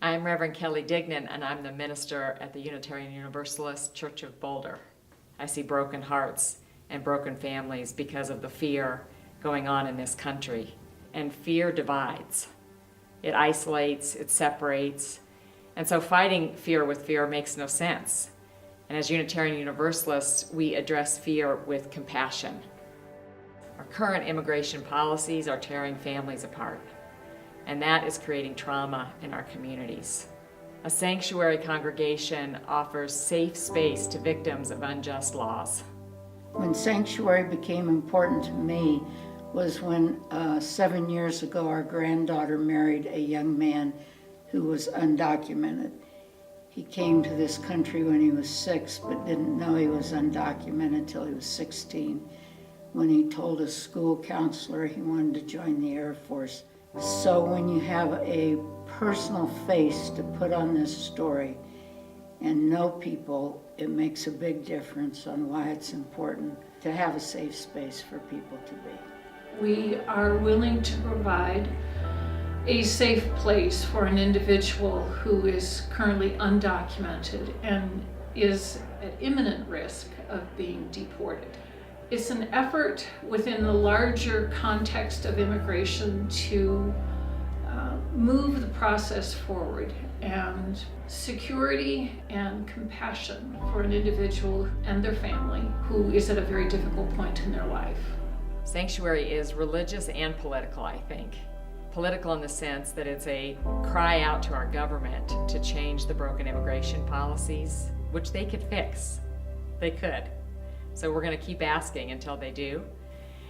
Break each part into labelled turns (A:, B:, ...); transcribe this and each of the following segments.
A: I'm Reverend Kelly Dignan, and I'm the minister at the Unitarian Universalist Church of Boulder. I see broken hearts and broken families because of the fear going on in this country. And fear divides. It isolates, it separates. And so fighting fear with fear makes no sense. And as Unitarian Universalists, we address fear with compassion. Our current immigration policies are tearing families apart, and that is creating trauma in our communities. A sanctuary congregation offers safe space to victims of unjust laws.
B: When sanctuary became important to me was when 7 years ago our granddaughter married a young man who was undocumented. He came to this country when he was 6 but didn't know he was undocumented until he was 16, when he told his school counselor he wanted to join the Air Force. So when you have a personal face to put on this story and know people, it makes a big difference on why it's important to have a safe space for people to be.
C: We are willing to provide a safe place for an individual who is currently undocumented and is at imminent risk of being deported. It's an effort within the larger context of immigration to move the process forward, and security and compassion for an individual and their family who is at a very difficult point in their life.
A: Sanctuary is religious and political, I think. Political in the sense that it's a cry out to our government to change the broken immigration policies, which they could fix. They could. So we're going to keep asking until they do.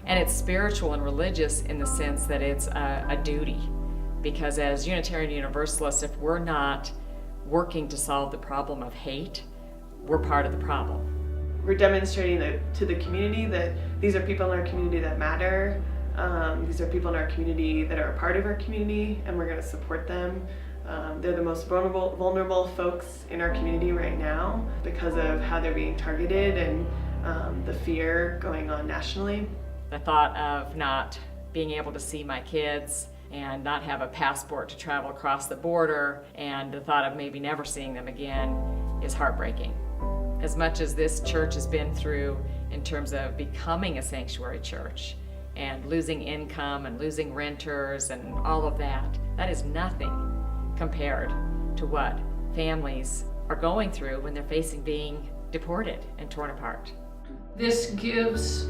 A: And it's spiritual and religious in the sense that it's a duty. Because as Unitarian Universalists, if we're not working to solve the problem of hate, we're part of the problem.
D: We're demonstrating to the community that these are people in our community that matter. These are people in our community that are a part of our community, and we're going to support them. They're the most vulnerable folks in our community right now because of how they're being targeted and the fear going on nationally.
A: The thought of not being able to see my kids and not have a passport to travel across the border, and the thought of maybe never seeing them again is heartbreaking. As much as this church has been through in terms of becoming a sanctuary church and losing income and losing renters and all of that, that is nothing compared to what families are going through when they're facing being deported and torn apart.
C: This gives,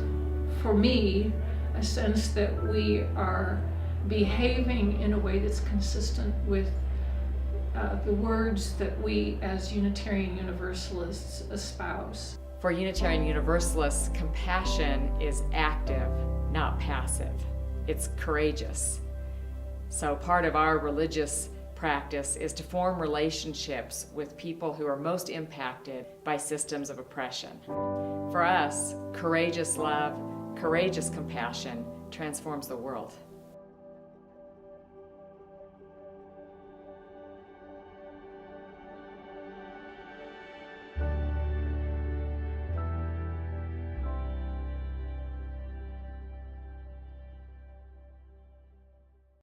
C: for me, a sense that we are behaving in a way that's consistent with the words that we as Unitarian Universalists espouse.
A: For Unitarian Universalists, compassion is active, not passive. It's courageous. So part of our religious practice is to form relationships with people who are most impacted by systems of oppression. For us, courageous love, courageous compassion transforms the world.